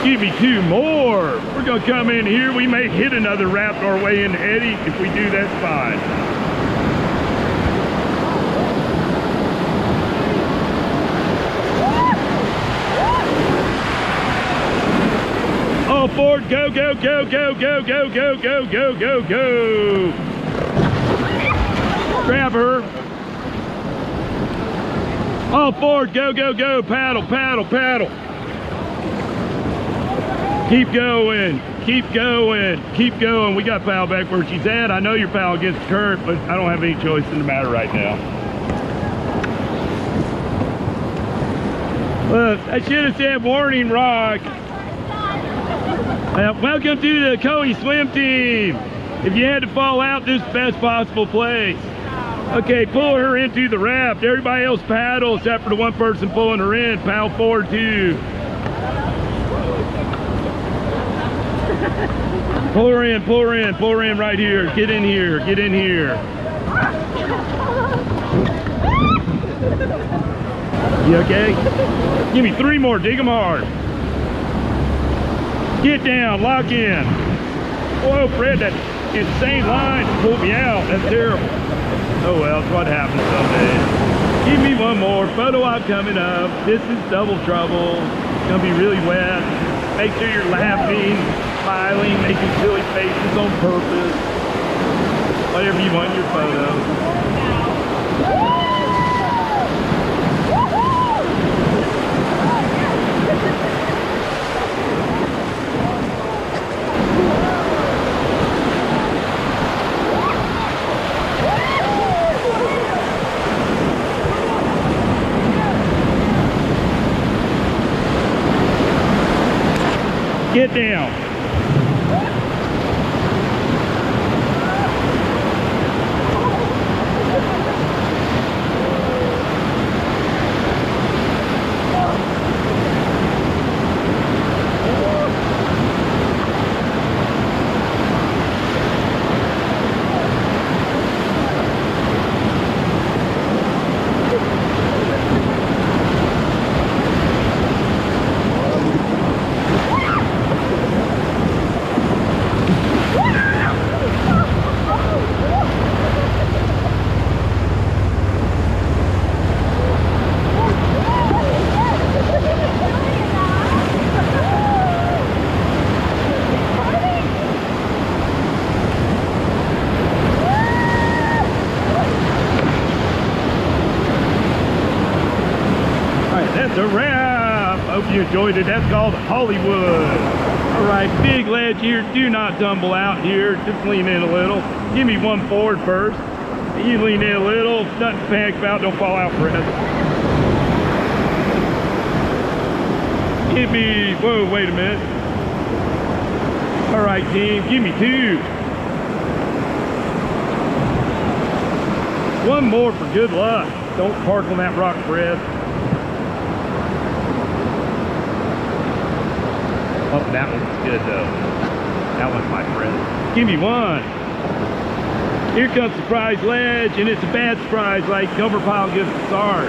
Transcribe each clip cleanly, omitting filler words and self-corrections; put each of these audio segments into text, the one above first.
Give me 2 more. We're gonna come in here. We may hit another raft our way into Eddie. If we do, that's fine. All forward, go, go, go, go, go, go, go, go, go, go, go. Grab her. All forward, go, go, go, paddle, paddle, paddle. Keep going, keep going, keep going. We got paddle back where she's at. I know you're paddle against the current, but I don't have any choice in the matter right now. Look, I should have said warning rock. Welcome to the Ocoee swim team. If you had to fall out, this is the best possible place. Okay, pull her into the raft. Everybody else paddle except for the one person pulling her in. Paddle forward too. Pull her in, pull her in, pull her in right here. Get in here, get in here. You okay? Give me 3 more, dig them hard. Get down, lock in. Whoa, Fred, that insane line pulled me out. That's terrible. Oh well, it's what happens some days. Give me 1 more. Photo op coming up. This is double trouble. It's gonna be really wet. Make sure you're laughing, smiling, making silly faces on purpose. Whatever you want in your photo. Get down. The wrap. Hope you enjoyed it. That's called Hollywood. All right, big ledge here. Do not tumble out here. Just lean in a little. Give me 1 forward first. You lean in a little. Nothing to panic about. Don't fall out, Fred. Give me, whoa, wait a minute. All right, team, give me 2. 1 more for good luck. Don't park on that rock, Fred. Oh, that one's good though. That one's my friend. Give me 1. Here comes surprise ledge, and it's a bad surprise like cover pile gives a start.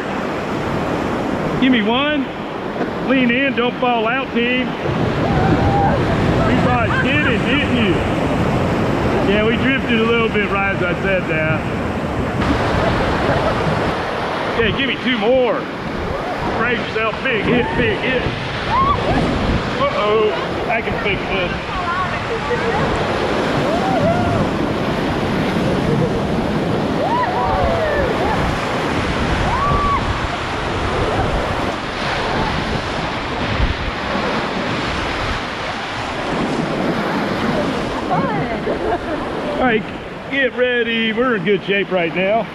Give me 1. Lean in, don't fall out, team. You guys did it, didn't you? Yeah, we drifted a little bit right as I said that. Okay, give me 2 more. Brace yourself, big hit, big hit. Uh-oh, I can fix this. All right, get ready. We're in good shape right now.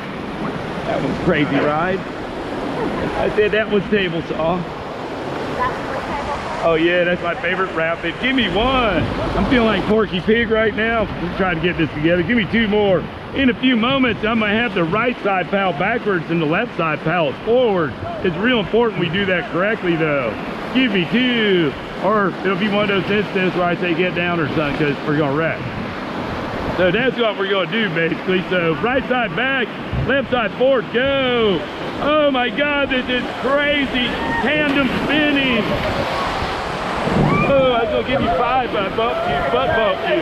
That was a crazy ride. I said that was table saw. Oh yeah, that's my favorite rapid. Give me 1. I'm feeling like Porky Pig right now. We're trying to get this together. Give me 2 more. In a few moments, I'm gonna have the right side paddle backwards and the left side paddle forward. It's real important we do that correctly though. Give me 2. Or it'll be one of those instances where I say get down or something because we're gonna wreck. So that's what we're gonna do basically. So right side back, left side forward, go. Oh my God, this is crazy. Tandem spinning. Oh, I was gonna give you 5, but I bumped you, butt bumped you.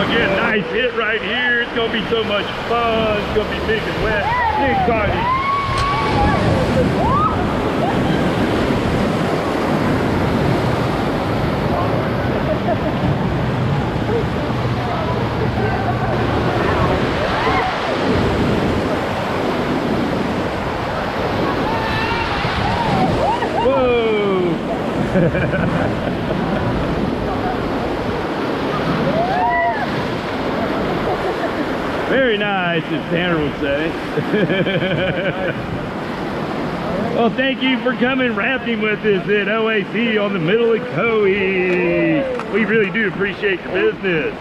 Get a nice hit right here. It's gonna be so much fun. It's gonna be big and wet. Big exciting. Whoa! Very nice, as Tanner would say. Well, thank you for coming rafting with us at OAC on the Middle Ocoee. We really do appreciate your business.